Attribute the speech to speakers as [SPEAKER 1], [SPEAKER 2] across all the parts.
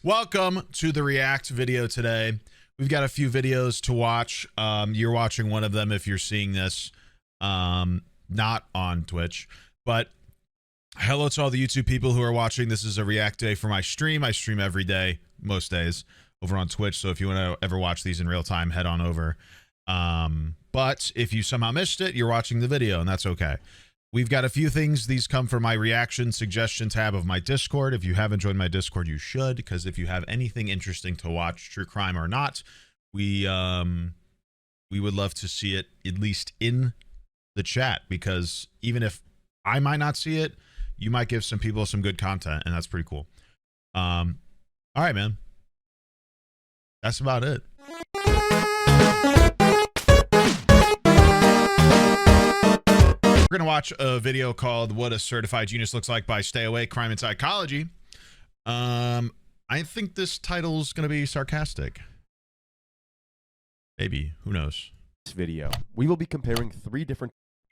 [SPEAKER 1] Welcome to the React video today. We've got a few videos to watch. You're watching one of them if you're seeing this not on Twitch. But hello to all the YouTube people who are watching. This is a React day for my stream. I stream every day, most days, over on Twitch. So if you want to ever watch these in real time, head on over. But if you somehow missed it, you're watching the video, and that's okay. We've got a few things. These come from my reaction suggestion tab of my Discord. If you haven't joined my Discord, you should, because if you have anything interesting to watch, true crime or not, we would love to see it at least in the chat, because even if I might not see it, you might give some people some good content, and that's pretty cool. All right, man. That's about it. We're going to watch a video called What a Certified Genius Looks Like by Stay Awake, Crime and Psychology. I think this title is going to be sarcastic. Maybe. Who knows?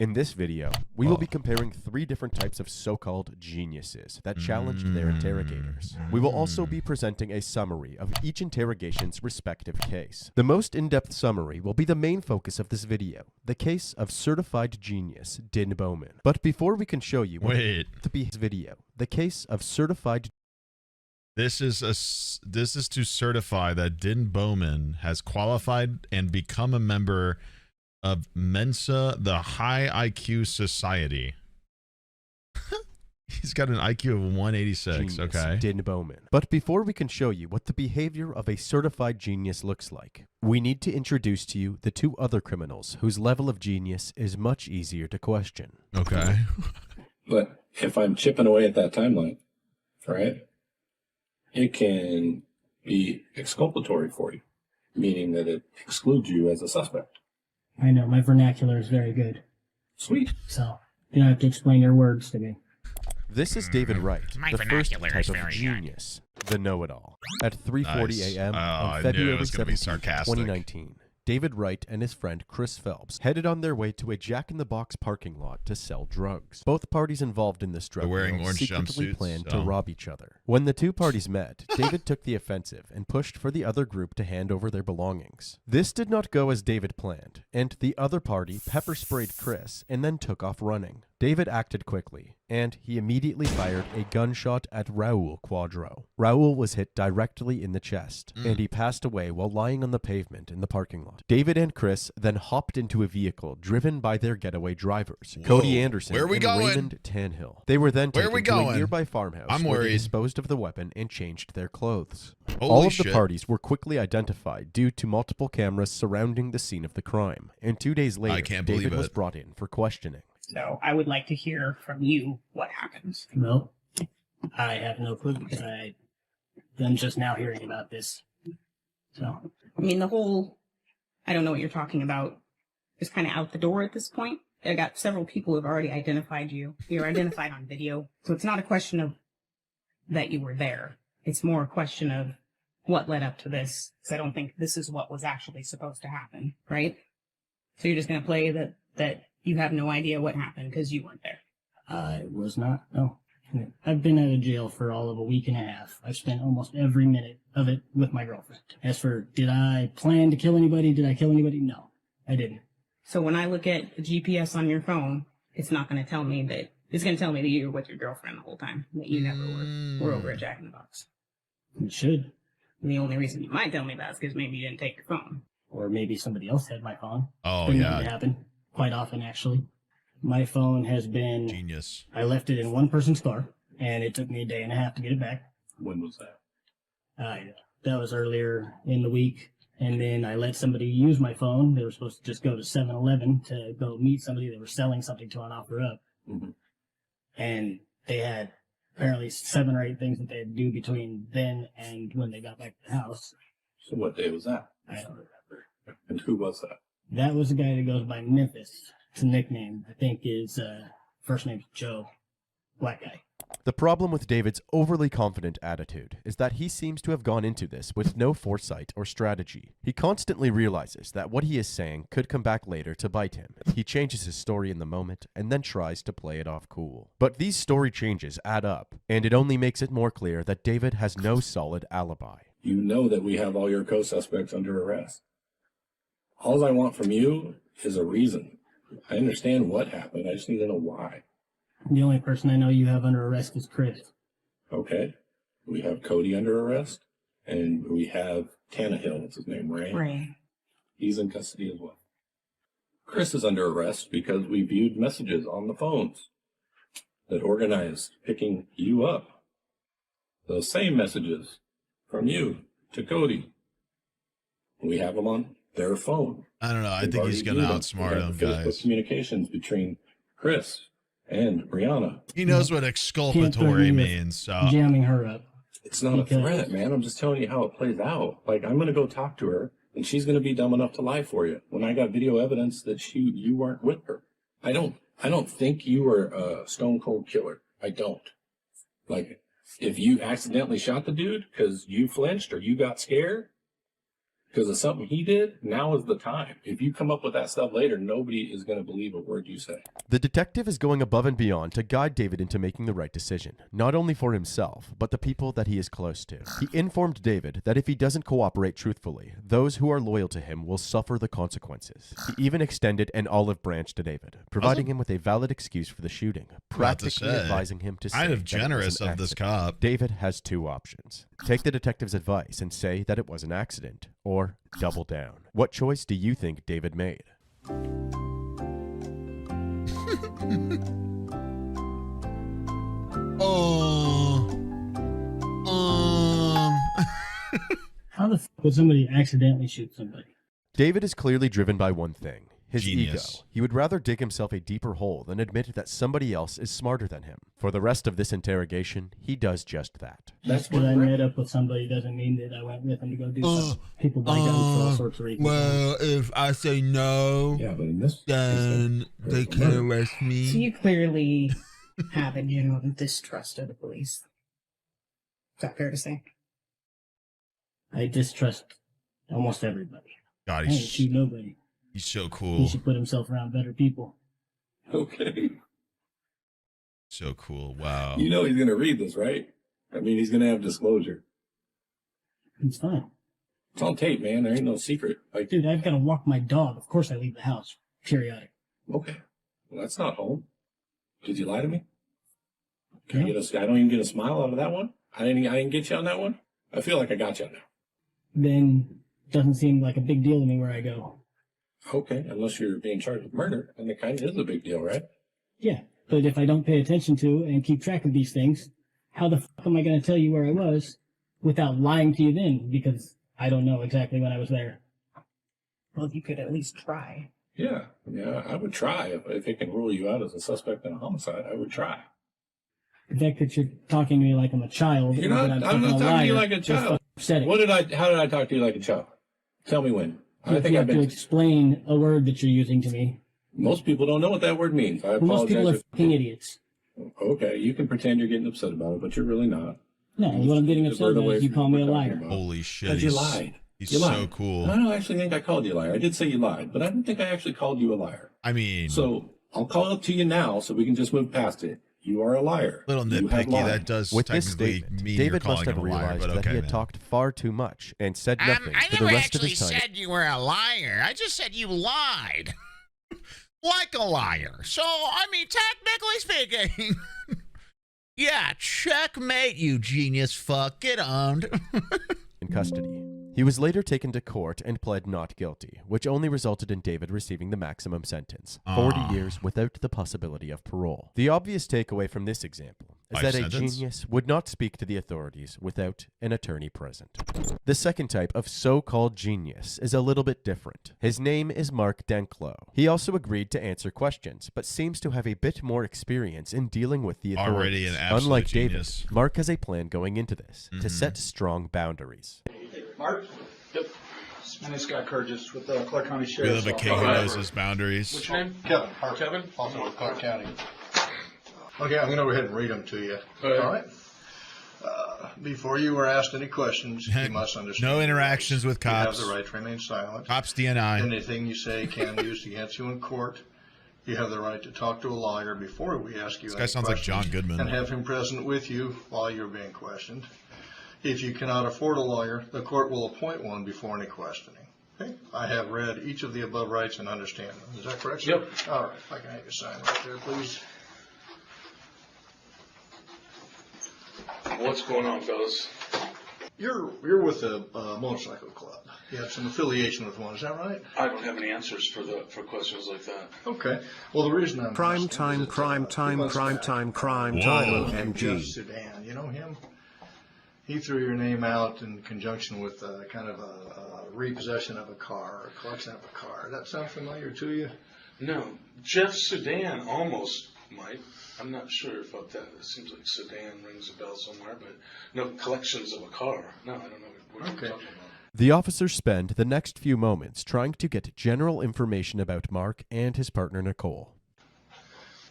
[SPEAKER 2] In this video, we will be comparing three different types of so-called geniuses that challenged their interrogators. We will also be presenting a summary of each interrogation's respective case. The most in-depth summary will be the main focus of this video, the case of certified genius Denlo Bowman. But before we can show you the case of certified
[SPEAKER 1] This is to certify that Denlo Bowman has qualified and become a member of Mensa, the High IQ Society. He's got an IQ of 186.
[SPEAKER 2] Genius,
[SPEAKER 1] okay.
[SPEAKER 2] Denlo Bowman. But before we can show you what the behavior of a certified genius looks like, we need to introduce to you the two other criminals whose level of genius is much easier to question.
[SPEAKER 1] Okay.
[SPEAKER 3] But if I'm chipping away at that timeline, right, it can be exculpatory for you, meaning that it excludes you as a suspect.
[SPEAKER 4] I know, my vernacular is very good.
[SPEAKER 3] Sweet.
[SPEAKER 4] So, you don't have to explain your words to me.
[SPEAKER 2] This is David Wright,
[SPEAKER 5] My
[SPEAKER 2] the first
[SPEAKER 5] vernacular
[SPEAKER 2] type
[SPEAKER 5] is
[SPEAKER 2] of
[SPEAKER 5] very
[SPEAKER 2] genius, the know-it-all. At 3:40 a.m. on
[SPEAKER 1] I knew it
[SPEAKER 2] February
[SPEAKER 1] was gonna be
[SPEAKER 2] 17,
[SPEAKER 1] sarcastic.
[SPEAKER 2] 2019, David Wright and his friend Chris Phelps headed on their way to a Jack-in-the-Box parking lot to sell drugs. Both parties involved in this drug
[SPEAKER 1] They're wearing
[SPEAKER 2] deal
[SPEAKER 1] orange
[SPEAKER 2] secretly
[SPEAKER 1] jumpsuits,
[SPEAKER 2] planned
[SPEAKER 1] so.
[SPEAKER 2] to rob each other. When the two parties met, David took the offensive and pushed for the other group to hand over their belongings. This did not go as David planned, and the other party pepper-sprayed Chris and then took off running. David acted quickly, and he immediately fired a gunshot at Raul Quadro. Raul was hit directly in the chest, and he passed away while lying on the pavement in the parking lot. David and Chris then hopped into a vehicle driven by their getaway drivers, Cody Anderson
[SPEAKER 1] Where are we
[SPEAKER 2] and
[SPEAKER 1] going?
[SPEAKER 2] Raymond Tanhill. They were then
[SPEAKER 1] Where are we
[SPEAKER 2] taken to a
[SPEAKER 1] going?
[SPEAKER 2] nearby farmhouse
[SPEAKER 1] I'm
[SPEAKER 2] where they
[SPEAKER 1] worried.
[SPEAKER 2] disposed of the weapon and changed their clothes.
[SPEAKER 1] Holy
[SPEAKER 2] All of
[SPEAKER 1] shit.
[SPEAKER 2] the parties were quickly identified due to multiple cameras surrounding the scene of the crime, and 2 days later,
[SPEAKER 1] can't believe
[SPEAKER 2] David was
[SPEAKER 1] it.
[SPEAKER 2] brought in for questioning.
[SPEAKER 5] So I would like to hear from you what happens.
[SPEAKER 4] Well, I have no clue because I'm just now hearing about this. So,
[SPEAKER 5] I mean, the whole, I don't know what you're talking about, is kind of out the door at this point. I got several people who have already identified you. You're identified on video. So it's not a question of that you were there. It's more a question of what led up to this. Because I don't think this is what was actually supposed to happen, right? So you're just going to play that you have no idea what happened because you weren't there.
[SPEAKER 4] I was not, no. I've been out of jail for all of a week and a half. I've spent almost every minute of it with my girlfriend. As for, did I plan to kill anybody? Did I kill anybody? No, I didn't.
[SPEAKER 5] So when I look at the GPS on your phone, it's not going to tell me that, it's going to tell me that you were with your girlfriend the whole time, that you never were over at Jack in the Box.
[SPEAKER 4] It should.
[SPEAKER 5] And the only reason you might tell me that is because maybe you didn't take your phone.
[SPEAKER 4] Or maybe somebody else had my phone.
[SPEAKER 1] Oh,
[SPEAKER 4] Been
[SPEAKER 1] yeah.
[SPEAKER 4] known to happen quite often, actually. My phone has been,
[SPEAKER 1] Genius.
[SPEAKER 4] I left it in one person's car, and it took me a day and a half to get it back.
[SPEAKER 3] When was that?
[SPEAKER 4] That was earlier in the week. And then I let somebody use my phone. They were supposed to just go to 7-Eleven to go meet somebody. They were selling something to an offer up.
[SPEAKER 3] Mm-hmm.
[SPEAKER 4] And they had apparently 7 or 8 things that they had to do between then and when they got back to the house.
[SPEAKER 3] So what day was that?
[SPEAKER 4] I don't remember.
[SPEAKER 3] And who was that?
[SPEAKER 4] That was the guy that goes by Memphis. It's a nickname. I think his first name's Joe. Black guy.
[SPEAKER 2] The problem with David's overly confident attitude is that he seems to have gone into this with no foresight or strategy. He constantly realizes that what he is saying could come back later to bite him. He changes his story in the moment and then tries to play it off cool. But these story changes add up, and it only makes it more clear that David has no solid alibi.
[SPEAKER 3] You know that we have all your co-suspects under arrest. All I want from you is a reason. I understand what happened. I just need to know why.
[SPEAKER 4] The only person I know you have under arrest is Chris.
[SPEAKER 3] Okay. We have Cody under arrest, and we have Tannehill, what's his name, Ray?
[SPEAKER 5] Ray.
[SPEAKER 3] He's in custody as well. Chris is under arrest because we viewed messages on the phones that organized picking you up. Those same messages from you to Cody. We have them on their phone.
[SPEAKER 1] I don't know. I think he's going to outsmart him,
[SPEAKER 3] Facebook
[SPEAKER 1] guys.
[SPEAKER 3] Communications between Chris and Brianna.
[SPEAKER 1] He knows what exculpatory means, so.
[SPEAKER 4] Jamming her up.
[SPEAKER 3] It's not a threat, man. I'm just telling you how it plays out. Like, I'm going to go talk to her, and she's going to be dumb enough to lie for you. When I got video evidence that you weren't with her. I don't think you were a stone cold killer. I don't. Like, if you accidentally shot the dude because you flinched or you got scared because of something he did, now is the time. If you come up with that stuff later, nobody is going to believe a word you say.
[SPEAKER 2] The detective is going above and beyond to guide David into making the right decision, not only for himself, but the people that he is close to. He informed David that if he doesn't cooperate truthfully, those who are loyal to him will suffer the consequences. He even extended an olive branch to David, providing him with a valid excuse for the shooting, practically advising him to say
[SPEAKER 1] kind of
[SPEAKER 2] that
[SPEAKER 1] generous
[SPEAKER 2] it was an
[SPEAKER 1] of this
[SPEAKER 2] accident.
[SPEAKER 1] cop.
[SPEAKER 2] David has two options. Take the detective's advice and say that it was an accident, or double down. What choice do you think David made?
[SPEAKER 4] How the f would somebody accidentally shoot somebody?
[SPEAKER 2] David is clearly driven by one thing, his
[SPEAKER 1] Genius.
[SPEAKER 2] ego. He would rather dig himself a deeper hole than admit that somebody else is smarter than him. For the rest of this interrogation, he does just that.
[SPEAKER 4] That's that I met up with somebody doesn't mean that I went with them to go do something. People buy guns for all sorts of reasons.
[SPEAKER 1] Well, if I say no,
[SPEAKER 3] Yeah, but in this
[SPEAKER 1] then they can arrest
[SPEAKER 5] So
[SPEAKER 1] me.
[SPEAKER 5] you clearly have a genuine distrust of the police. Is that fair to say?
[SPEAKER 4] I distrust almost everybody.
[SPEAKER 1] God,
[SPEAKER 4] I ain't shoot nobody.
[SPEAKER 1] he's so
[SPEAKER 4] He
[SPEAKER 1] cool.
[SPEAKER 4] should put himself around better people.
[SPEAKER 3] Okay.
[SPEAKER 1] So cool. Wow.
[SPEAKER 3] You know he's going to read this, right? I mean, he's going to have disclosure.
[SPEAKER 4] It's fine.
[SPEAKER 3] It's on tape, man. There ain't no secret. Like,
[SPEAKER 4] Dude, I've got to walk my dog. Of course I leave the house. Periodic.
[SPEAKER 3] okay. Well, that's not home. Did you lie to me?
[SPEAKER 4] No.
[SPEAKER 3] I don't even get a smile out of that one? I didn't get you on that one? I feel like I got you on that.
[SPEAKER 4] Then doesn't seem like a big deal to me where I go.
[SPEAKER 3] Okay, unless you're being charged with murder, and it kind of is a big deal, right?
[SPEAKER 4] Yeah, but if I don't pay attention to and keep track of these things, how the fuck am I going to tell you where I was without lying to you then? Because I don't know exactly when I was there.
[SPEAKER 5] Well, you could at least try.
[SPEAKER 3] Yeah, I would try. If it can rule you out as a suspect in a homicide, I would try.
[SPEAKER 4] The fact that you're talking to me like I'm a child.
[SPEAKER 3] You're not.
[SPEAKER 4] and that
[SPEAKER 3] I'm not
[SPEAKER 4] fucking
[SPEAKER 3] talking to you
[SPEAKER 4] liar
[SPEAKER 3] like a
[SPEAKER 4] just
[SPEAKER 3] child.
[SPEAKER 4] fucking said it.
[SPEAKER 3] How did I talk to you like a child? Tell me when. I
[SPEAKER 4] If
[SPEAKER 3] think
[SPEAKER 4] you
[SPEAKER 3] I've
[SPEAKER 4] have to
[SPEAKER 3] been.
[SPEAKER 4] explain a word that you're using to me.
[SPEAKER 3] Most people don't know what that word means. I
[SPEAKER 4] Most people are
[SPEAKER 3] apologize.
[SPEAKER 4] fucking idiots.
[SPEAKER 3] Okay, you can pretend you're getting upset about it, but you're really not.
[SPEAKER 4] No, what I'm getting upset about is you call me a liar.
[SPEAKER 1] Holy shit.
[SPEAKER 3] Because you lied.
[SPEAKER 1] He's
[SPEAKER 3] You
[SPEAKER 1] so
[SPEAKER 3] lied.
[SPEAKER 1] cool.
[SPEAKER 3] I don't actually think I called you a liar. I did say you lied, but I don't think I actually called you a liar.
[SPEAKER 1] I mean,
[SPEAKER 3] So I'll call it to you now so we can just move past it. You are a liar.
[SPEAKER 1] little
[SPEAKER 3] You have
[SPEAKER 1] nitpicky.
[SPEAKER 3] lied.
[SPEAKER 1] That does
[SPEAKER 2] With this
[SPEAKER 1] technically
[SPEAKER 2] statement,
[SPEAKER 1] mean you're
[SPEAKER 2] David must
[SPEAKER 1] calling
[SPEAKER 2] have
[SPEAKER 1] him a liar,
[SPEAKER 2] realized
[SPEAKER 1] but
[SPEAKER 2] that
[SPEAKER 1] okay,
[SPEAKER 2] he had
[SPEAKER 1] man.
[SPEAKER 2] talked far too much and said nothing
[SPEAKER 6] I
[SPEAKER 2] for the
[SPEAKER 6] never
[SPEAKER 2] rest of
[SPEAKER 6] actually
[SPEAKER 2] his time.
[SPEAKER 6] said you were a liar. I just said you lied. Like a liar. So, I mean, technically speaking.
[SPEAKER 1] Yeah, checkmate, you genius fuck. Get owned.
[SPEAKER 2] In custody. He was later taken to court and pled not guilty, which only resulted in David receiving the maximum sentence, 40 years without the possibility of parole. The obvious takeaway from this example is
[SPEAKER 1] Life
[SPEAKER 2] that a
[SPEAKER 1] sentence?
[SPEAKER 2] genius would not speak to the authorities without an attorney present. The second type of so-called genius is a little bit different. His name is Mark Denklo. He also agreed to answer questions, but seems to have a bit more experience in dealing with the authorities.
[SPEAKER 1] Already an absolute
[SPEAKER 2] Unlike
[SPEAKER 1] genius.
[SPEAKER 2] David, Mark has a plan going into this to set strong boundaries.
[SPEAKER 7] Mark? Yep. My name's Scott Curtis with the Clark County
[SPEAKER 1] We
[SPEAKER 7] Sheriff's
[SPEAKER 1] live a king who knows his boundaries.
[SPEAKER 7] What's your name? Kevin. Kevin? Also with Clark County.
[SPEAKER 8] Okay, I'm going to go ahead and read them to you.
[SPEAKER 7] All right.
[SPEAKER 8] All right? Before you are asked any questions, you must understand.
[SPEAKER 1] No interactions with
[SPEAKER 8] You
[SPEAKER 1] cops.
[SPEAKER 8] have the right to remain silent.
[SPEAKER 1] Cops DNI.
[SPEAKER 8] Anything you say can be used against you in court. You have the right to talk to a lawyer before we ask you
[SPEAKER 1] This
[SPEAKER 8] any
[SPEAKER 1] guy sounds like
[SPEAKER 8] questions,
[SPEAKER 1] John Goodman.
[SPEAKER 8] and have him present with you while you're being questioned. If you cannot afford a lawyer, the court will appoint one before any questioning. Okay? I have read each of the above rights and understand them. Is that correct, sir?
[SPEAKER 7] Yep.
[SPEAKER 8] All right. If I can have you sign right there, please.
[SPEAKER 7] What's going on, fellas?
[SPEAKER 8] You're with a motorcycle club. You have some affiliation with one. Is that right?
[SPEAKER 7] I don't have any answers for questions like that.
[SPEAKER 8] Okay. Well, the reason I'm
[SPEAKER 9] Crime
[SPEAKER 8] asking
[SPEAKER 9] time,
[SPEAKER 8] is that,
[SPEAKER 9] crime
[SPEAKER 8] a
[SPEAKER 9] time,
[SPEAKER 8] few months
[SPEAKER 9] crime
[SPEAKER 8] back,
[SPEAKER 9] time, crime
[SPEAKER 1] Whoa.
[SPEAKER 9] time,
[SPEAKER 8] Jeff
[SPEAKER 9] OMG.
[SPEAKER 8] Sudan, you know him? He threw your name out in conjunction with kind of a repossession of a car, or collection of a car. Does that sound familiar to you?
[SPEAKER 7] No. Jeff Sudan almost might. I'm not sure about that. It seems like Sudan rings a bell somewhere, but no collections of a car. No, I don't know what you're
[SPEAKER 8] Okay.
[SPEAKER 7] talking about.
[SPEAKER 2] The officers spend the next few moments trying to get general information about Mark and his partner Nicole.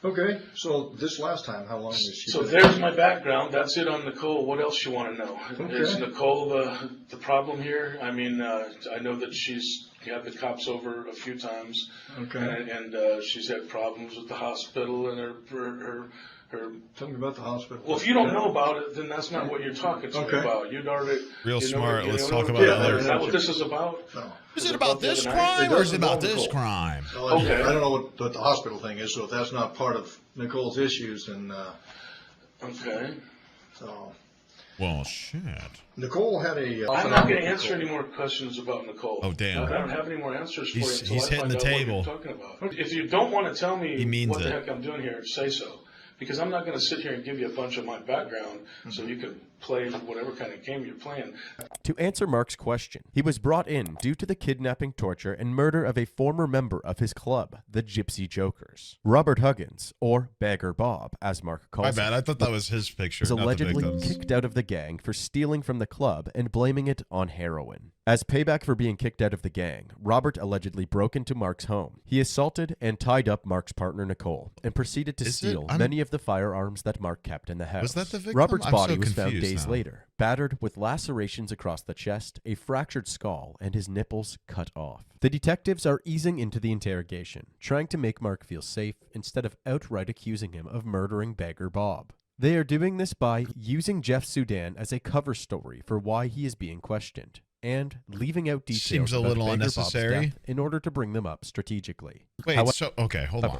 [SPEAKER 8] Okay. So this last time, how long has she
[SPEAKER 7] So
[SPEAKER 8] been?
[SPEAKER 7] there's my background. That's it on Nicole. What else you want to know?
[SPEAKER 8] Okay.
[SPEAKER 7] Is Nicole the problem here? I mean, I know that she's had the cops over a few times,
[SPEAKER 8] Okay.
[SPEAKER 7] and she's had problems with the hospital and her.
[SPEAKER 8] Tell me about the hospital.
[SPEAKER 7] Well, if you don't know about it, then that's not what you're talking to me
[SPEAKER 8] Okay.
[SPEAKER 7] about. You'd already
[SPEAKER 1] Real
[SPEAKER 7] you know,
[SPEAKER 1] smart.
[SPEAKER 7] you
[SPEAKER 1] Let's
[SPEAKER 7] know,
[SPEAKER 1] talk about
[SPEAKER 8] Yeah,
[SPEAKER 1] other.
[SPEAKER 7] Is that what this is about?
[SPEAKER 8] No.
[SPEAKER 1] Is it about this
[SPEAKER 7] the other night?
[SPEAKER 1] crime
[SPEAKER 8] It
[SPEAKER 1] or is it
[SPEAKER 8] doesn't
[SPEAKER 1] about
[SPEAKER 8] involve
[SPEAKER 1] this
[SPEAKER 8] Nicole.
[SPEAKER 1] crime?
[SPEAKER 7] Okay.
[SPEAKER 8] I don't know what the hospital thing is, so if that's not part of Nicole's issues, then
[SPEAKER 7] Okay.
[SPEAKER 8] so
[SPEAKER 1] Well, shit.
[SPEAKER 8] Nicole had a.
[SPEAKER 7] I'm not going to answer any more questions about Nicole.
[SPEAKER 1] Oh, damn.
[SPEAKER 7] I don't have any more answers for
[SPEAKER 1] He's-
[SPEAKER 7] you until
[SPEAKER 1] he's
[SPEAKER 7] I
[SPEAKER 1] hitting
[SPEAKER 7] find
[SPEAKER 1] the
[SPEAKER 7] out
[SPEAKER 1] table.
[SPEAKER 7] what you're talking about. If you don't want to tell
[SPEAKER 1] He
[SPEAKER 7] me
[SPEAKER 1] means
[SPEAKER 7] what the
[SPEAKER 1] it.
[SPEAKER 7] heck I'm doing here, say so. Because I'm not going to sit here and give you a bunch of my background so you can play whatever kind of game you're playing.
[SPEAKER 2] To answer Mark's question, he was brought in due to the kidnapping, torture, and murder of a former member of his club, the Gypsy Jokers. Robert Huggins, or Bagger Bob, as Mark calls
[SPEAKER 1] My
[SPEAKER 2] him,
[SPEAKER 1] bad. I thought that was his picture,
[SPEAKER 2] was
[SPEAKER 1] not the
[SPEAKER 2] allegedly
[SPEAKER 1] victim's.
[SPEAKER 2] kicked out of the gang for stealing from the club and blaming it on heroin. As payback for being kicked out of the gang, Robert allegedly broke into Mark's home. He assaulted and tied up Mark's partner Nicole and proceeded to
[SPEAKER 1] Is it?
[SPEAKER 2] steal
[SPEAKER 1] I'm-
[SPEAKER 2] many of the firearms that Mark kept in the house.
[SPEAKER 1] Was that the victim?
[SPEAKER 2] Robert's
[SPEAKER 1] I'm
[SPEAKER 2] body
[SPEAKER 1] so
[SPEAKER 2] was found
[SPEAKER 1] confused
[SPEAKER 2] days
[SPEAKER 1] now.
[SPEAKER 2] later, battered with lacerations across the chest, a fractured skull, and his nipples cut off. The detectives are easing into the interrogation, trying to make Mark feel safe instead of outright accusing him of murdering Bagger Bob. They are doing this by using Jeff Sudan as a cover story for why he is being questioned, and leaving out details
[SPEAKER 1] Seems a
[SPEAKER 2] about
[SPEAKER 1] little
[SPEAKER 2] Bagger
[SPEAKER 1] unnecessary.
[SPEAKER 2] Bob's death in order to bring them up strategically.
[SPEAKER 1] Wait,
[SPEAKER 2] However,
[SPEAKER 1] so, okay, hold on.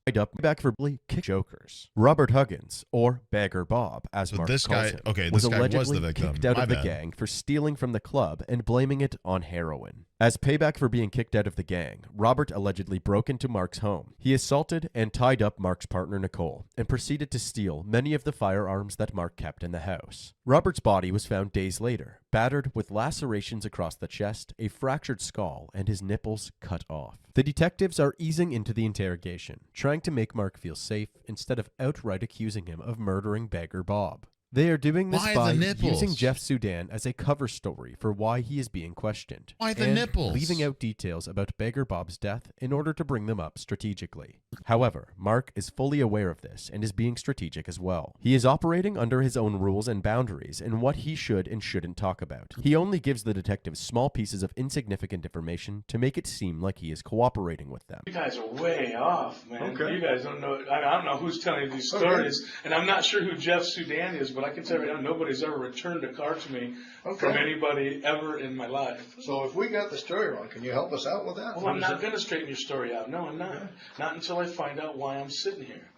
[SPEAKER 2] tied up back for kick jokers. Robert Huggins, or Bagger Bob, as
[SPEAKER 1] So
[SPEAKER 2] Mark
[SPEAKER 1] this
[SPEAKER 2] calls
[SPEAKER 1] guy-
[SPEAKER 2] him,
[SPEAKER 1] okay,
[SPEAKER 2] was
[SPEAKER 1] this guy was the
[SPEAKER 2] allegedly
[SPEAKER 1] victim.
[SPEAKER 2] kicked out
[SPEAKER 1] My
[SPEAKER 2] of the
[SPEAKER 1] bad.
[SPEAKER 2] gang for stealing from the club and blaming it on heroin. As payback for being kicked out of the gang, Robert allegedly broke into Mark's home. He assaulted and tied up Mark's partner Nicole and proceeded to steal many of the firearms that Mark kept in the house. Robert's body was found days later, battered with lacerations across the chest, a fractured skull, and his nipples cut off. The detectives are easing into the interrogation, trying to make Mark feel safe instead of outright accusing him of murdering Bagger Bob. They are doing this
[SPEAKER 1] Why
[SPEAKER 2] by
[SPEAKER 1] the nipples?
[SPEAKER 2] using Jeff Sudan as a cover story for why he is being questioned.
[SPEAKER 1] Why the
[SPEAKER 2] and
[SPEAKER 1] nipples?
[SPEAKER 2] leaving out details about Bagger Bob's death in order to bring them up strategically. However, Mark is fully aware of this and is being strategic as well. He is operating under his own rules and boundaries in what he should and shouldn't talk about. He only gives the detectives small pieces of insignificant information to make it seem like he is cooperating with them.
[SPEAKER 7] You guys are way off, man.
[SPEAKER 8] Okay.
[SPEAKER 7] You guys don't know. I don't know who's telling you these stories, and I'm not sure who Jeff Sudan is, but I can tell you right now, nobody's ever returned a car to me from anybody ever in my life.
[SPEAKER 8] So if we got the story wrong, can you help us out with that?
[SPEAKER 7] Well, I'm not going to straighten your story out. No, I'm not.
[SPEAKER 8] Okay.
[SPEAKER 7] Not until I find out why I'm sitting here.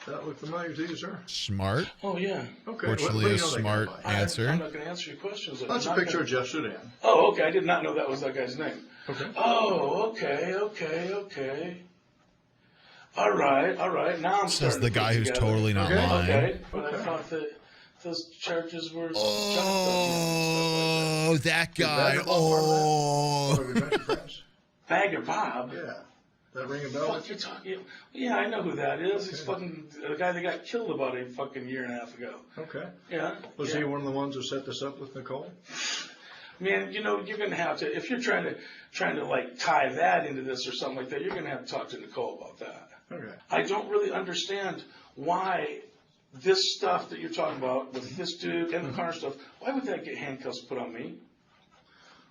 [SPEAKER 8] That look familiar to you, sir?
[SPEAKER 1] Smart.
[SPEAKER 7] Oh, yeah.
[SPEAKER 8] Okay.
[SPEAKER 1] Fortunately,
[SPEAKER 8] what do
[SPEAKER 1] a
[SPEAKER 8] you know that guy
[SPEAKER 1] smart
[SPEAKER 8] by?
[SPEAKER 1] answer.
[SPEAKER 7] I'm not going to answer your questions.
[SPEAKER 8] That's
[SPEAKER 7] I'm
[SPEAKER 8] a
[SPEAKER 7] not
[SPEAKER 8] picture
[SPEAKER 7] gonna-
[SPEAKER 8] of Jeff Sudan.
[SPEAKER 7] Oh, okay. I did not know that was that guy's name.
[SPEAKER 8] Okay.
[SPEAKER 7] Oh, okay. All right. Now I'm
[SPEAKER 1] Says
[SPEAKER 7] starting
[SPEAKER 1] the
[SPEAKER 7] to
[SPEAKER 1] guy
[SPEAKER 7] put
[SPEAKER 1] who's
[SPEAKER 7] together.
[SPEAKER 1] totally not
[SPEAKER 8] Okay.
[SPEAKER 1] lying.
[SPEAKER 7] Okay, but
[SPEAKER 8] Okay.
[SPEAKER 7] I thought that those charges were
[SPEAKER 1] Oh, that guy.
[SPEAKER 8] Bagger Bob
[SPEAKER 1] Oh.
[SPEAKER 8] part of that? Adventure Press?
[SPEAKER 7] Bagger Bob.
[SPEAKER 8] Yeah. That ring a bell?
[SPEAKER 7] Fuck, you're talking. Yeah, I know who that is. He's fucking the guy that got killed about a fucking year and a half ago.
[SPEAKER 8] Okay.
[SPEAKER 7] Yeah.
[SPEAKER 8] Was
[SPEAKER 7] yeah.
[SPEAKER 8] he one of the ones who set this up with Nicole?
[SPEAKER 7] Man, you know, you're gonna have to if you're trying to like tie that into this or something like that. You're gonna have to talk to Nicole about that.
[SPEAKER 8] Okay.
[SPEAKER 7] I don't really understand why this stuff that you're talking about with this dude and the car and stuff, why would that get handcuffs put on me?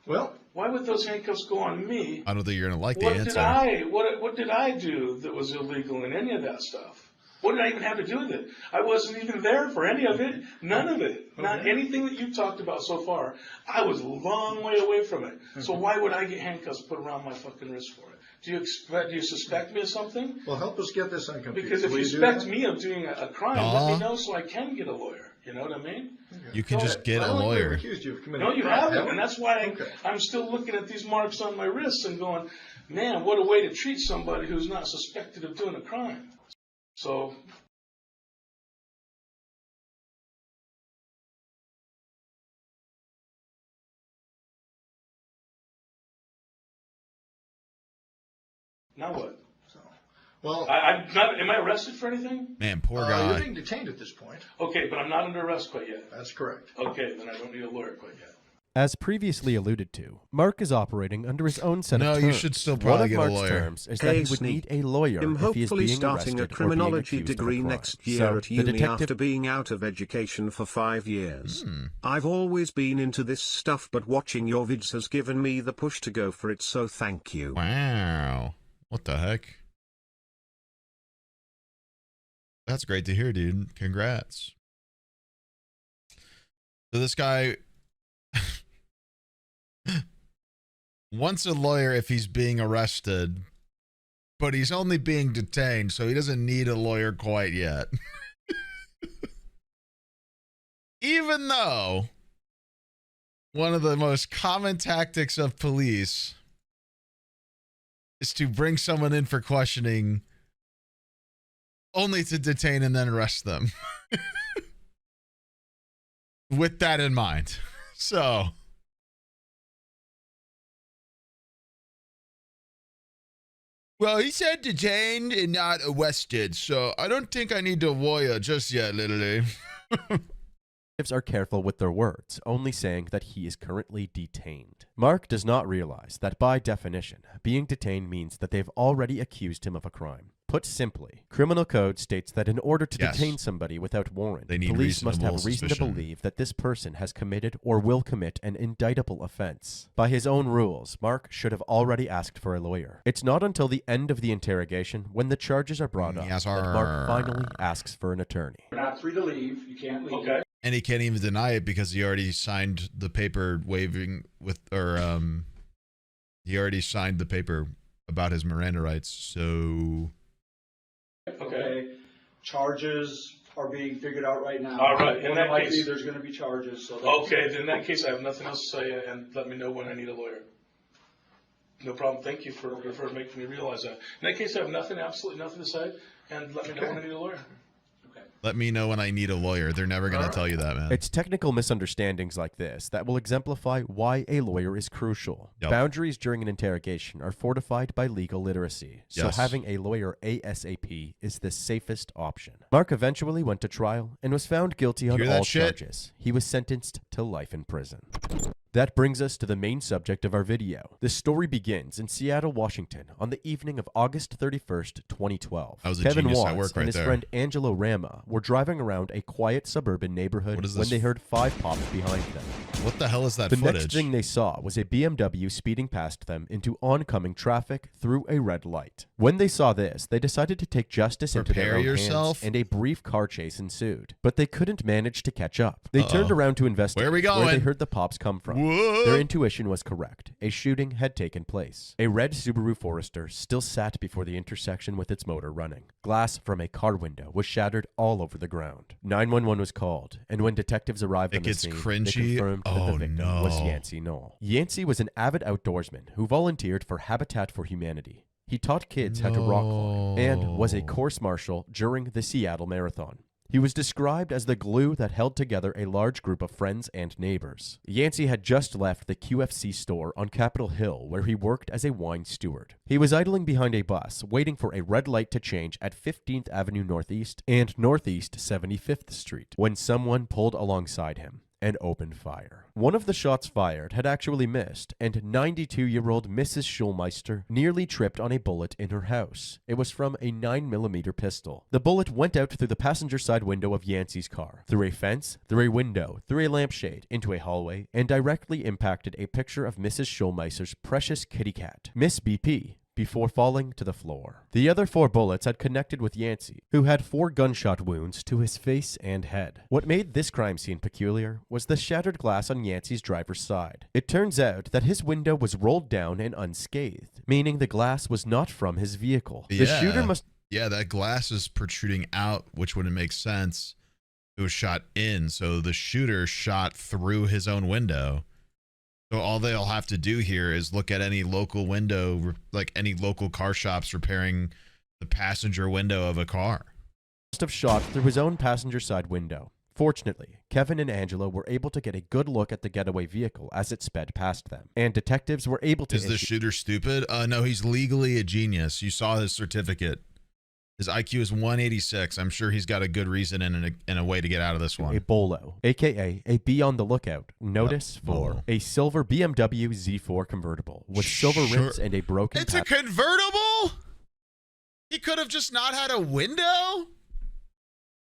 [SPEAKER 8] Well,
[SPEAKER 7] Why would those handcuffs go on me?
[SPEAKER 1] I don't think you're going to like the
[SPEAKER 7] What
[SPEAKER 1] answer.
[SPEAKER 7] what did I do that was illegal in any of that stuff? What did I even have to do with it? I wasn't even there for any of it. None of it. Not
[SPEAKER 8] Okay.
[SPEAKER 7] anything that you've talked about so far. I was a long way away from it. So why would I get handcuffs put around my fucking wrist for it? Do you suspect me of something?
[SPEAKER 8] well, help us get this unconfused.
[SPEAKER 7] Because if
[SPEAKER 8] Will
[SPEAKER 7] you
[SPEAKER 8] do
[SPEAKER 7] suspect
[SPEAKER 8] that?
[SPEAKER 7] me of doing a crime, let me know so I can get a lawyer. You know what I mean?
[SPEAKER 1] You can
[SPEAKER 7] Go
[SPEAKER 1] just
[SPEAKER 7] ahead.
[SPEAKER 1] get
[SPEAKER 8] I
[SPEAKER 1] a
[SPEAKER 8] don't think we've
[SPEAKER 1] lawyer.
[SPEAKER 8] accused you of committing
[SPEAKER 7] No, you
[SPEAKER 8] a crime,
[SPEAKER 7] haven't,
[SPEAKER 8] have we?
[SPEAKER 7] and that's why
[SPEAKER 8] Okay.
[SPEAKER 7] I'm still looking at these marks on my wrists and going, man, what a way to treat somebody who's not suspected of doing a crime. So, now what?
[SPEAKER 8] So, well,
[SPEAKER 7] I'm not. Am I arrested for anything?
[SPEAKER 1] Man, poor
[SPEAKER 8] you're
[SPEAKER 1] guy.
[SPEAKER 8] being detained at this point.
[SPEAKER 7] Okay, but I'm not under arrest quite yet.
[SPEAKER 8] That's correct.
[SPEAKER 7] Okay, then I don't need a lawyer quite yet.
[SPEAKER 2] As previously alluded to, Mark is operating under his own set
[SPEAKER 1] No,
[SPEAKER 2] of
[SPEAKER 1] you
[SPEAKER 2] terms.
[SPEAKER 1] should still
[SPEAKER 2] One
[SPEAKER 1] probably
[SPEAKER 2] of
[SPEAKER 1] get a
[SPEAKER 2] Mark's
[SPEAKER 1] lawyer.
[SPEAKER 2] terms is that he would need a lawyer
[SPEAKER 9] I'm
[SPEAKER 2] if he is
[SPEAKER 9] hopefully
[SPEAKER 2] being
[SPEAKER 9] starting
[SPEAKER 2] arrested
[SPEAKER 9] a
[SPEAKER 2] or being
[SPEAKER 9] criminology
[SPEAKER 2] accused of a
[SPEAKER 9] degree
[SPEAKER 2] crime.
[SPEAKER 9] next year
[SPEAKER 2] So
[SPEAKER 9] at
[SPEAKER 2] the
[SPEAKER 9] uni
[SPEAKER 2] detective
[SPEAKER 9] after being out of education for 5 years. I've always been into this stuff, but watching your vids has given me the push to go for it, so thank you.
[SPEAKER 1] Wow. What the heck? That's great to hear, dude. Congrats. So this guy wants a lawyer if he's being arrested, but he's only being detained, so he doesn't need a lawyer quite yet. Even though one of the most common tactics of police is to bring someone in for questioning only to detain and then arrest them. With that in mind. So well, he said detained and not arrested, so I don't think I need a lawyer just yet, literally.
[SPEAKER 2] Detectives are careful with their words, only saying that he is currently detained. Mark does not realize that by definition, being detained means that they've already accused him of a crime. Put simply, criminal code states that in order to
[SPEAKER 1] Yes.
[SPEAKER 2] detain somebody without warrant,
[SPEAKER 1] They need
[SPEAKER 2] police must have
[SPEAKER 1] reasonable
[SPEAKER 2] reason to
[SPEAKER 1] suspicion.
[SPEAKER 2] believe that this person has committed or will commit an indictable offense. By his own rules, Mark should have already asked for a lawyer. It's not until the end of the interrogation, when the charges are brought up,
[SPEAKER 1] Yes,
[SPEAKER 2] that Mark
[SPEAKER 1] sir.
[SPEAKER 2] finally asks for an attorney.
[SPEAKER 10] You're not free to leave. You can't leave.
[SPEAKER 7] Okay.
[SPEAKER 1] And he can't even deny it because he already signed the paper waiving with, or he already signed the paper about his Miranda rights. So
[SPEAKER 10] Okay. Charges are being figured out right now.
[SPEAKER 7] All right, in
[SPEAKER 10] More
[SPEAKER 7] that
[SPEAKER 10] than likely,
[SPEAKER 7] case-
[SPEAKER 10] there's going to be charges. So
[SPEAKER 7] Okay, then in that case, I have nothing else to say, and let me know when I need a lawyer. No problem. Thank you for making me realize that. In that case, I have nothing, absolutely nothing to say, and let me know when I need a lawyer.
[SPEAKER 1] let me know when I need a lawyer. They're never going to tell you that, man.
[SPEAKER 2] It's technical misunderstandings like this that will exemplify why a lawyer is crucial.
[SPEAKER 1] Yep.
[SPEAKER 2] Boundaries during an interrogation are fortified by legal literacy, so
[SPEAKER 1] Yes.
[SPEAKER 2] having a lawyer ASAP is the safest option. Mark eventually went to trial and was found guilty on
[SPEAKER 1] Hear that
[SPEAKER 2] all
[SPEAKER 1] shit?
[SPEAKER 2] charges. He was sentenced to life in prison. That brings us to the main subject of our video. The story begins in Seattle, Washington, on the evening of August 31st, 2012.
[SPEAKER 1] I was a
[SPEAKER 2] Kevin
[SPEAKER 1] genius at
[SPEAKER 2] Watts
[SPEAKER 1] work
[SPEAKER 2] and
[SPEAKER 1] right
[SPEAKER 2] his
[SPEAKER 1] there.
[SPEAKER 2] friend Angelo Rama were driving around a quiet suburban neighborhood
[SPEAKER 1] What is
[SPEAKER 2] when
[SPEAKER 1] this?
[SPEAKER 2] they heard 5 pops behind them.
[SPEAKER 1] What the hell is that
[SPEAKER 2] The
[SPEAKER 1] footage?
[SPEAKER 2] next thing they saw was a BMW speeding past them into oncoming traffic through a red light. When they saw this, they decided to take justice into their
[SPEAKER 1] Prepare
[SPEAKER 2] own
[SPEAKER 1] yourself.
[SPEAKER 2] hands, and a brief car chase ensued. But they couldn't manage to catch up. They turned
[SPEAKER 1] Uh-oh.
[SPEAKER 2] around to investigate
[SPEAKER 1] Where are we
[SPEAKER 2] where
[SPEAKER 1] going?
[SPEAKER 2] they heard the pops come from.
[SPEAKER 1] Whoa.
[SPEAKER 2] Their intuition was correct. A shooting had taken place. A red Subaru Forester still sat before the intersection with its motor running. Glass from a car window was shattered all over the ground. 911 was called, and when detectives arrived
[SPEAKER 1] It
[SPEAKER 2] on the
[SPEAKER 1] gets
[SPEAKER 2] scene,
[SPEAKER 1] cringy.
[SPEAKER 2] they confirmed that
[SPEAKER 1] Oh,
[SPEAKER 2] the victim
[SPEAKER 1] no.
[SPEAKER 2] was Yancey Knoll. Yancey was an avid outdoorsman who volunteered for Habitat for Humanity. He taught kids how to rock climb and was a
[SPEAKER 1] No.
[SPEAKER 2] course marshal during the Seattle Marathon. He was described as the glue that held together a large group of friends and neighbors. Yancey had just left the QFC store on Capitol Hill, where he worked as a wine steward. He was idling behind a bus, waiting for a red light to change at 15th Avenue Northeast and Northeast 75th Street, when someone pulled alongside him. and opened fire. One of the shots fired had actually missed, and 92-year-old Mrs. Schulmeister nearly tripped on a bullet in her house. It was from a 9mm pistol. The bullet went out through the passenger side window of Yancey's car, through a fence, through a window, through a lampshade, into a hallway, and directly impacted a picture of Mrs. Schulmeister's precious kitty cat, Miss BP, before falling to the floor. The other 4 bullets had connected with Yancey, who had 4 gunshot wounds to his face and head. What made this crime scene peculiar was the shattered glass on Yancey's driver's side. It turns out that his window was rolled down and unscathed, meaning the glass was not from his vehicle. The shooter must...
[SPEAKER 1] Yeah, that glass is protruding out, which wouldn't make sense. It was shot in, so the shooter shot through his own window. So all they'll have to do here is look at any local window, like any local car shops repairing the passenger window of a car.
[SPEAKER 2] Must have shot through his own passenger side window. Fortunately, Kevin and Angela were able to get a good look at the getaway vehicle as it sped past them, and detectives were able to...
[SPEAKER 1] Is the shooter stupid? No, he's legally a genius. You saw his certificate. His IQ is 186. I'm sure he's got a good reason and a way to get out of this one.
[SPEAKER 2] A bolo, aka a be on the lookout notice for a silver BMW Z4 convertible with silver rims and a broken...
[SPEAKER 1] It's a convertible? He could have just not had a window?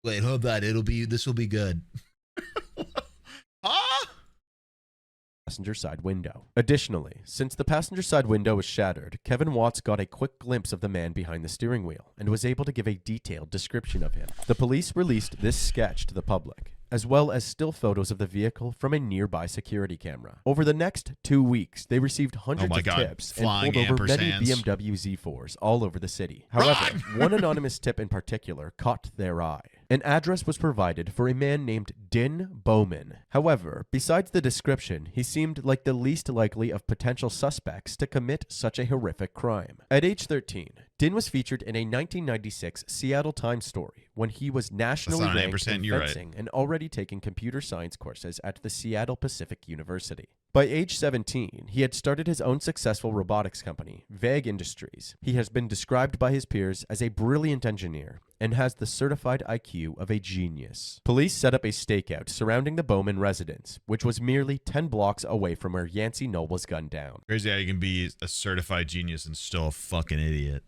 [SPEAKER 1] Wait, hold on. This will be good. Huh?
[SPEAKER 2] Passenger side window. Additionally, since the passenger side window was shattered, Kevin Watts got a quick glimpse of the man behind the steering wheel and was able to give a detailed description of him. The police released this sketch to the public, as well as still photos of the vehicle from a nearby security camera. Over the next 2 weeks, they received hundreds of tips and pulled over many BMW Z4s all over the city. However, one anonymous tip in particular caught their eye. An address was provided for a man named Din Bowman. However, besides the description, he seemed like the least likely of potential suspects to commit such a horrific crime. At age 13, Din was featured in a 1996 Seattle Times story when he was nationally ranked in fencing and already taking computer science courses at the Seattle Pacific University. By age 17, he had started his own successful robotics company, VAG Industries. He has been described by his peers as a brilliant engineer and has the certified IQ of a genius. Police set up a stakeout surrounding the Bowman residence, which was merely 10 blocks away from where Yancey Knoll was gunned down.
[SPEAKER 1] Crazy how you can be a certified genius and still a fucking idiot.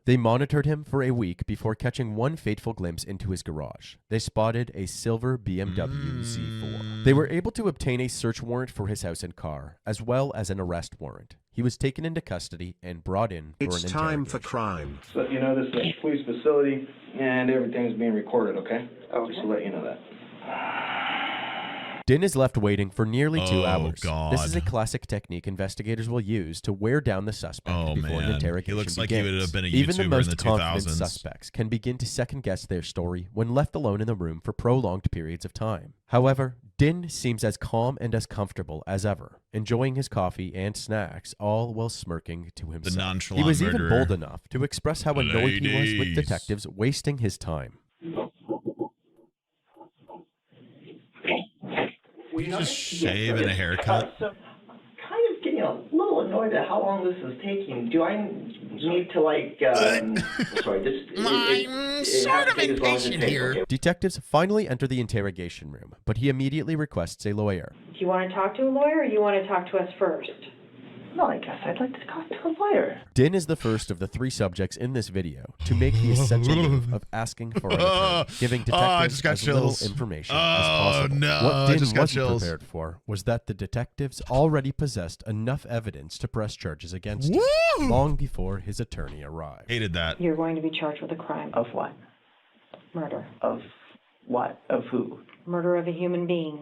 [SPEAKER 2] They monitored him for a week before catching one fateful glimpse into his garage. They spotted a silver BMW Z4. They were able to obtain a search warrant for his house and car, as well as an arrest warrant. He was taken into custody and brought in for an interrogation.
[SPEAKER 9] It's time for crime.
[SPEAKER 3] So, you know, this is a police facility, and everything's being recorded, okay? Just to let you know that.
[SPEAKER 2] Din is left waiting for nearly 2 hours.
[SPEAKER 1] God.
[SPEAKER 2] This is a classic technique investigators will use to wear down the suspect before an interrogation
[SPEAKER 1] He looks like
[SPEAKER 2] begins.
[SPEAKER 1] he would have been a YouTuber
[SPEAKER 2] Even the most
[SPEAKER 1] in the
[SPEAKER 2] confident
[SPEAKER 1] 2000s.
[SPEAKER 2] suspects can begin to second-guess their story when left alone in the room for prolonged periods of time. However, Din seems as calm and as comfortable as ever, enjoying his coffee and snacks, all while smirking to himself.
[SPEAKER 1] The nonchalant
[SPEAKER 2] He was even
[SPEAKER 1] murderer.
[SPEAKER 2] bold enough to express how annoyed he was with detectives wasting his time.
[SPEAKER 1] Just shave and a haircut.
[SPEAKER 11] So, kind of getting a little annoyed at how long this is taking. Do I need to, like, sorry, this...
[SPEAKER 6] sort of impatient here.
[SPEAKER 2] Detectives finally enter the interrogation room, but he immediately requests a lawyer.
[SPEAKER 12] Do you want to talk to a lawyer or you want to talk to us first?
[SPEAKER 11] No, I guess I'd like to talk to a lawyer.
[SPEAKER 2] Din is the first of the 3 subjects in this video to make the essential move of asking for an attorney, giving detectives as little information as possible. What Din wasn't prepared for was that the detectives already possessed enough evidence to press charges against him long before his attorney arrived.
[SPEAKER 1] Hated that.
[SPEAKER 12] You're going to be charged with a crime.
[SPEAKER 11] Of what?
[SPEAKER 12] Murder.
[SPEAKER 11] Of what? Of who?
[SPEAKER 12] Murder of a human being.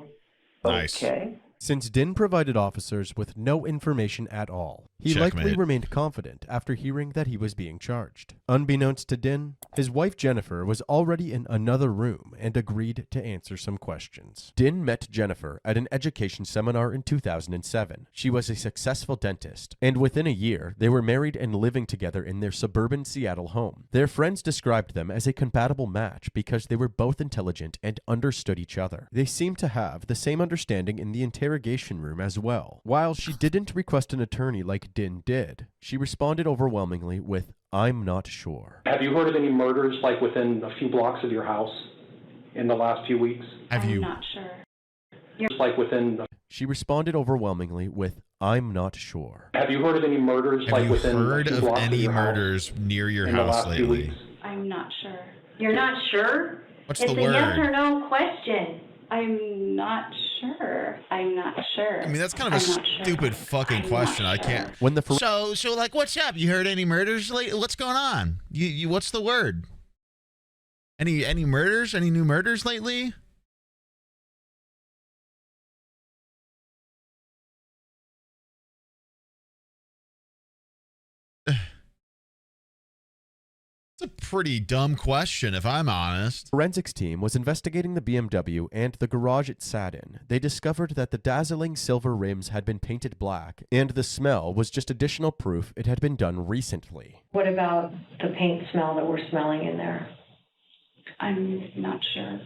[SPEAKER 1] Nice.
[SPEAKER 11] Okay.
[SPEAKER 2] Since Din provided officers with no information at all, he likely remained confident after hearing that he was being charged. Unbeknownst to Din, his wife Jennifer was already in another room and agreed to answer some questions. Din met Jennifer at an education seminar in 2007. She was a successful dentist, and within a year, they were married and living together in their suburban Seattle home. Their friends described them as a compatible match because they were both intelligent and understood each other. They seemed to have the same understanding in the interrogation room as well. While she didn't request an attorney like Din did, she responded overwhelmingly with, "I'm not sure."
[SPEAKER 13] Have you heard of any murders like within a few blocks of your house in the last few weeks?
[SPEAKER 1] I'm
[SPEAKER 12] not sure.
[SPEAKER 10] Like within.
[SPEAKER 2] She responded overwhelmingly with, "I'm not sure."
[SPEAKER 10] Have you heard of any murders?
[SPEAKER 1] Have
[SPEAKER 10] like
[SPEAKER 1] you
[SPEAKER 10] within
[SPEAKER 1] heard
[SPEAKER 10] a few
[SPEAKER 1] of
[SPEAKER 10] blocks
[SPEAKER 1] any
[SPEAKER 10] your house
[SPEAKER 1] murders near your
[SPEAKER 10] in the
[SPEAKER 1] house
[SPEAKER 10] last few
[SPEAKER 1] lately?
[SPEAKER 10] weeks?
[SPEAKER 5] I'm not sure.
[SPEAKER 12] You're not sure?
[SPEAKER 1] What's
[SPEAKER 12] It's
[SPEAKER 1] the
[SPEAKER 12] a
[SPEAKER 1] word?
[SPEAKER 12] yes or no question.
[SPEAKER 5] I'm not sure. I'm not sure.
[SPEAKER 1] I mean, that's kind of a stupid fucking question. I can't.
[SPEAKER 2] When the
[SPEAKER 6] So like, what's up? You heard any murders lately? What's going on? You what's the word? Any murders? Any new murders lately?
[SPEAKER 1] It's a pretty dumb question, if I'm honest.
[SPEAKER 2] forensics team was investigating the BMW and the garage it sat in. They discovered that the dazzling silver rims had been painted black, and the smell was just additional proof it had been done recently.
[SPEAKER 12] What about the paint smell that we're smelling in there?
[SPEAKER 5] I'm not sure.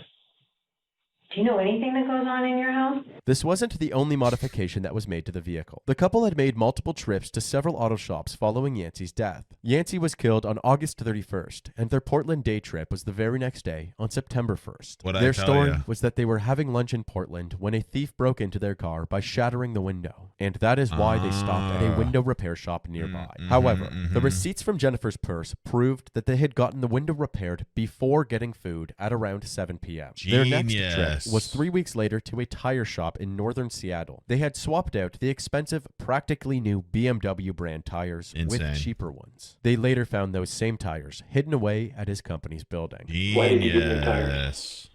[SPEAKER 12] Do you know anything that goes on in your house?
[SPEAKER 2] This wasn't the only modification that was made to the vehicle. The couple had made multiple trips to several auto shops following Yancey's death. Yancey was killed on August 31st, and their Portland day trip was the very next day, on September 1st. Their story was that they were having lunch in Portland when a thief broke into their car by shattering the window, and that is why they stopped at a window repair shop nearby. However, the receipts from Jennifer's purse proved that they had gotten the window repaired before getting food at around 7 p.m. Their next trip was 3 weeks later to a tire shop in northern Seattle. They had swapped out the expensive, practically new BMW brand tires with cheaper ones. They later found those same tires hidden away at his company's building.
[SPEAKER 10] Why did you get new tires?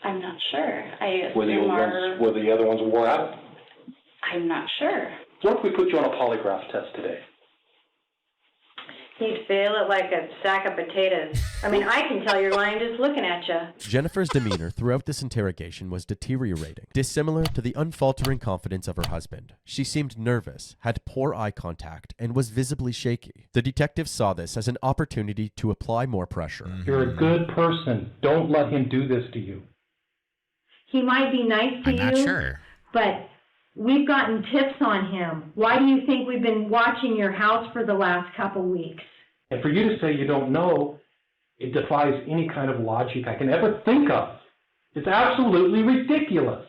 [SPEAKER 5] I'm not sure. I
[SPEAKER 10] Were the other ones wore out?
[SPEAKER 5] I'm not sure.
[SPEAKER 10] What if we put you on a polygraph test today?
[SPEAKER 12] You'd fail it like a sack of potatoes. I mean, I can tell you're lying just looking at you.
[SPEAKER 2] Jennifer's demeanor throughout this interrogation was deteriorating, dissimilar to the unfaltering confidence of her husband. She seemed nervous, had poor eye contact, and was visibly shaky. The detective saw this as an opportunity to apply more pressure.
[SPEAKER 10] You're a good person. Don't let him do this to you.
[SPEAKER 12] He might be nice to
[SPEAKER 6] I'm
[SPEAKER 12] you,
[SPEAKER 6] not sure.
[SPEAKER 12] but we've gotten tips on him. Why do you think we've been watching your house for the last couple weeks?
[SPEAKER 10] And for you to say you don't know, it defies any kind of logic I can ever think of. It's absolutely ridiculous.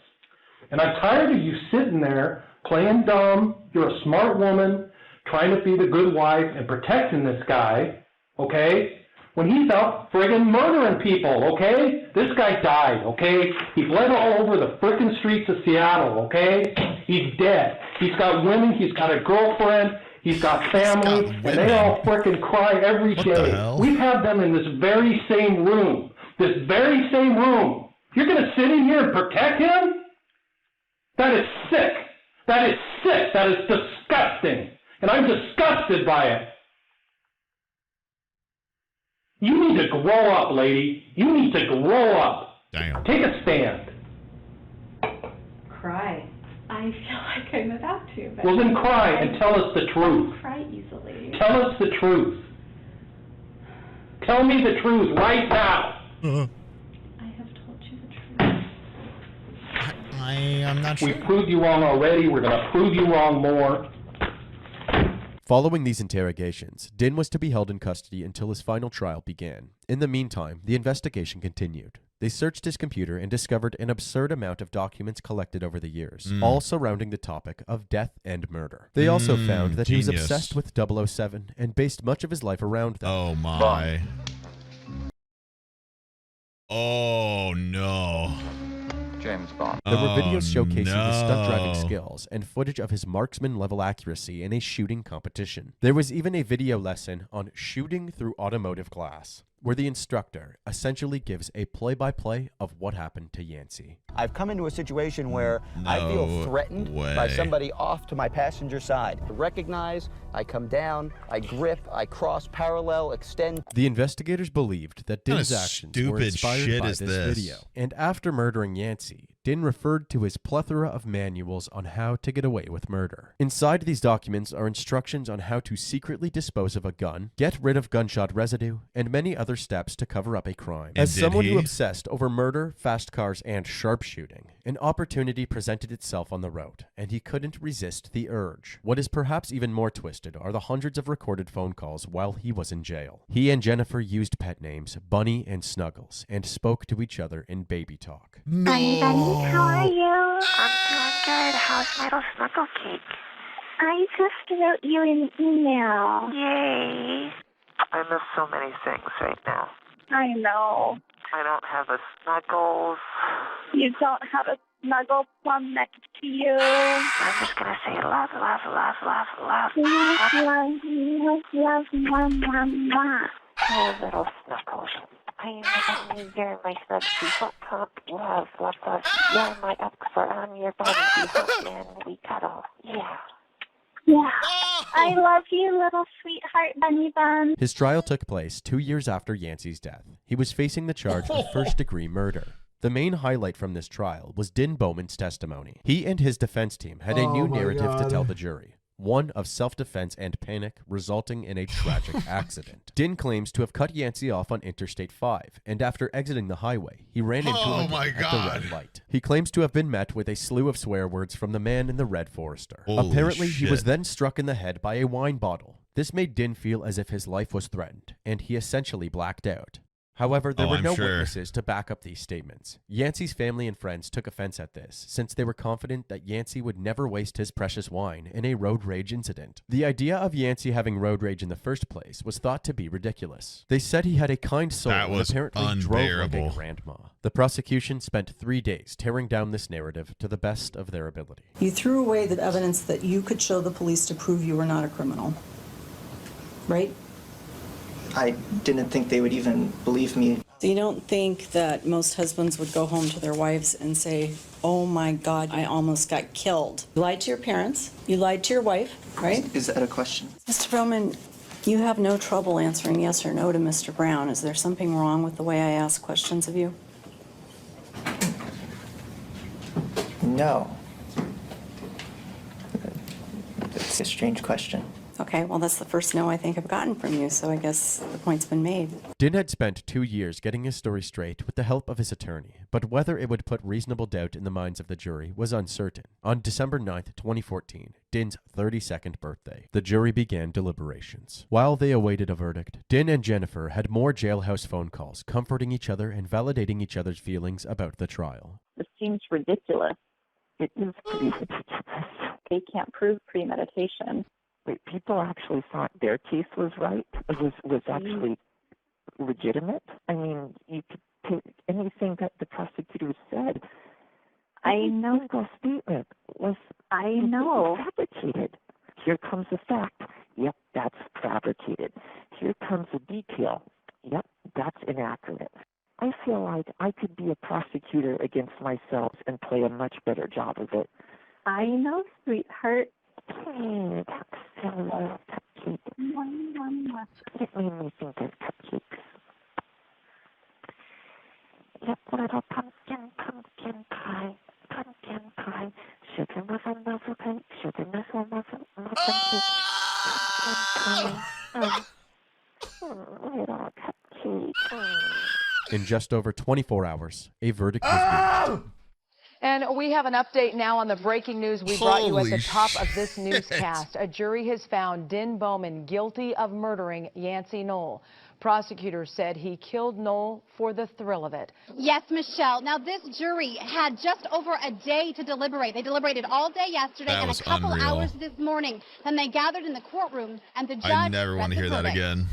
[SPEAKER 10] And I'm tired of you sitting there playing dumb. You're a smart woman trying to be the good wife and protecting this guy, okay? When he's out friggin' murdering people, okay? This guy died, okay? He bled all over the frickin' streets of Seattle, okay? He's dead. He's got women, he's got a girlfriend, he's got family, and they all frickin' cry every day. We've had them in this very same room. This very same room. You're gonna sit in here and protect him? That is sick. That is sick. That is disgusting. And I'm disgusted by it. You need to grow up, lady. You need to grow up.
[SPEAKER 1] Damn.
[SPEAKER 10] Take a stand.
[SPEAKER 5] Cry. I feel like I'm about to. But
[SPEAKER 10] Well, then cry and tell us the truth.
[SPEAKER 5] I cry easily.
[SPEAKER 10] Tell us the truth. Tell me the truth right now.
[SPEAKER 5] I have told you the truth.
[SPEAKER 6] I'm not sure.
[SPEAKER 10] We proved you wrong already. We're going to prove you wrong more.
[SPEAKER 2] Following these interrogations, Din was to be held in custody until his final trial began. In the meantime, the investigation continued. They searched his computer and discovered an absurd amount of documents collected over the years, all surrounding the topic of death and murder. They also found that he was obsessed with 007 and based much of his life around them.
[SPEAKER 1] Oh my. Oh no.
[SPEAKER 13] James Bond.
[SPEAKER 2] There were videos showcasing his stunt driving skills and footage of his marksman-level accuracy in a shooting competition. There was even a video lesson on shooting through automotive glass, where the instructor essentially gives a play-by-play of what happened to Yancey.
[SPEAKER 14] I've come into a situation where I feel threatened by somebody off to my passenger side. I recognize, I come down, I grip, I cross parallel, extend.
[SPEAKER 2] The investigators believed that Din's actions were inspired by this video. And after murdering Yancey, Din referred to his plethora of manuals on how to get away with murder. Inside these documents are instructions on how to secretly dispose of a gun, get rid of gunshot residue, and many other steps to cover up a crime. As someone who obsessed over murder, fast cars, and sharpshooting, An opportunity presented itself on the road, and he couldn't resist the urge. What is perhaps even more twisted are the hundreds of recorded phone calls while he was in jail. He and Jennifer used pet names Bunny and Snuggles and spoke to each other in baby talk.
[SPEAKER 6] No.
[SPEAKER 13] Bunny, how are you? I'm doing good. How's my little snuggle cake? I just wrote you an email. Yay. I miss so many things right now. I know. I don't have a Snuggles. You don't have a snuggle plum next to you. I'm just going to say love, love, love, love, love. Love, love, love, love, love, love, love. Oh, little Snuggles. I know you're my snug hot cup. Love, love, love. You're my expert. I'm your body hot man. We cuddle. Yeah. Yeah. I love you, little sweetheart bunny bun.
[SPEAKER 2] His trial took place 2 years after Yancey's death. He was facing the charge of first-degree murder. The main highlight from this trial was Din Bowman's testimony. He and his defense team had a new narrative to tell the jury. One of self-defense and panic resulting in a tragic accident. Din claims to have cut Yancey off on Interstate 5, and after exiting the highway, he ran into him at the red light. He claims to have been met with a slew of swear words from the man in the red Forester. Apparently, he was then struck in the head by a wine bottle. This made Din feel as if his life was threatened, and he essentially blacked out. However, there were no witnesses to back up these statements. Yancey's family and friends took offense at this, since they were confident that Yancey would never waste his precious wine in a road rage incident. The idea of Yancey having road rage in the first place was thought to be ridiculous. They said he had a kind soul and apparently drove like a grandma. The prosecution spent 3 days tearing down this narrative to the best of their ability.
[SPEAKER 15] You threw away the evidence that you could show the police to prove you were not a criminal, right?
[SPEAKER 11] I didn't think they would even believe me.
[SPEAKER 15] So you don't think that most husbands would go home to their wives and say, oh my God, I almost got killed. You lied to your parents, you lied to your wife, right?
[SPEAKER 11] Is that a question?
[SPEAKER 15] Mr. Bowman, you have no trouble answering yes or no to Mr. Brown. Is there something wrong with the way I ask questions of you?
[SPEAKER 11] No. It's a strange question.
[SPEAKER 15] Okay, well, that's the first no I think I've gotten from you, so I guess the point's been made.
[SPEAKER 2] Din had spent 2 years getting his story straight with the help of his attorney, but whether it would put reasonable doubt in the minds of the jury was uncertain. On December 9th, 2014, Din's 32nd birthday, the jury began deliberations. While they awaited a verdict, Din and Jennifer had more jailhouse phone calls, comforting each other and validating each other's feelings about the trial.
[SPEAKER 13] This seems ridiculous. It is pretty ridiculous. They can't prove premeditation. Wait, people actually thought their case was right? Was actually legitimate? I mean, you could take anything that the prosecutor said. I know. The statement was fabricated. Here comes a fact. Yep, that's fabricated. Here comes a detail. Yep, that's inaccurate. I feel like I could be a prosecutor against myself and play a much better job of it. I know, sweetheart. Hey, that's so low, cupcake. It made me think of cupcakes. Yep, little pumpkin pie, sugar muffin cake, sugar muffin cake, pumpkin pie, little cupcake.
[SPEAKER 2] In just over 24 hours, a verdict was reached.
[SPEAKER 16] And we have an update now on the breaking news we brought you at the top of this newscast. A jury has found Din Bowman guilty of murdering Yancey Knoll. Prosecutors said he killed Knoll for the thrill of it.
[SPEAKER 17] Yes, Michelle. Now, this jury had just over a day to deliberate. They deliberated all day yesterday and a couple hours this morning. Then they gathered in the courtroom, and the judge...
[SPEAKER 1] I never want to hear that again.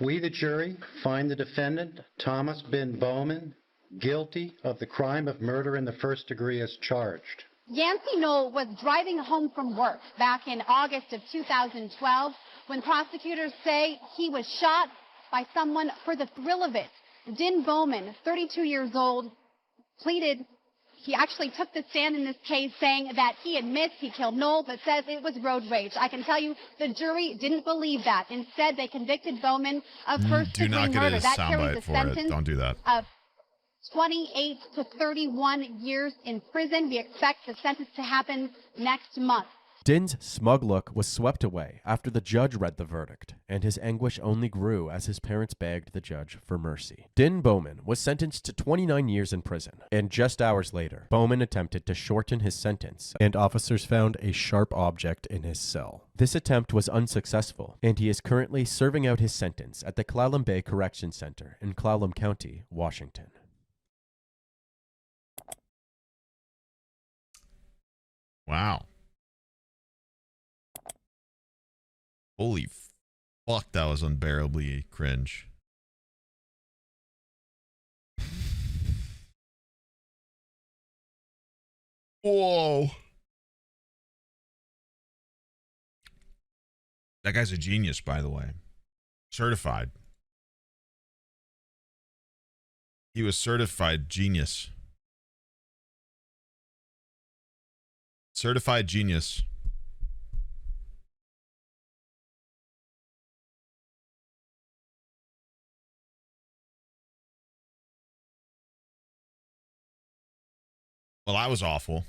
[SPEAKER 18] We, the jury, find the defendant, Thomas Ben Bowman, guilty of the crime of murder in the first degree as charged.
[SPEAKER 17] Yancey Knoll was driving home from work back in August of 2012 when prosecutors say he was shot by someone for the thrill of it. Din Bowman, 32 years old, pleaded. He actually took the stand in this case saying that he admits he killed Knoll, but says it was road rage. I can tell you the jury didn't believe that. Instead, they convicted Bowman of first-degree murder.
[SPEAKER 1] Do not get a
[SPEAKER 17] that carries
[SPEAKER 1] soundbite
[SPEAKER 17] a
[SPEAKER 1] for
[SPEAKER 17] sentence
[SPEAKER 1] it. Don't do that.
[SPEAKER 17] Of 28 to 31 years in prison. We expect the sentence to happen next month.
[SPEAKER 2] Din's smug look was swept away after the judge read the verdict, and his anguish only grew as his parents begged the judge for mercy. Din Bowman was sentenced to 29 years in prison, and just hours later, Bowman attempted to shorten his sentence, and officers found a sharp object in his cell. This attempt was unsuccessful, and he is currently serving out his sentence at the Clallam Bay Correction Center in Clallam County, Washington.
[SPEAKER 1] Wow. Holy fuck, that was unbearably cringe. Whoa. That guy's a genius, by the way. Certified. He was certified genius. Certified genius. Well, that was awful.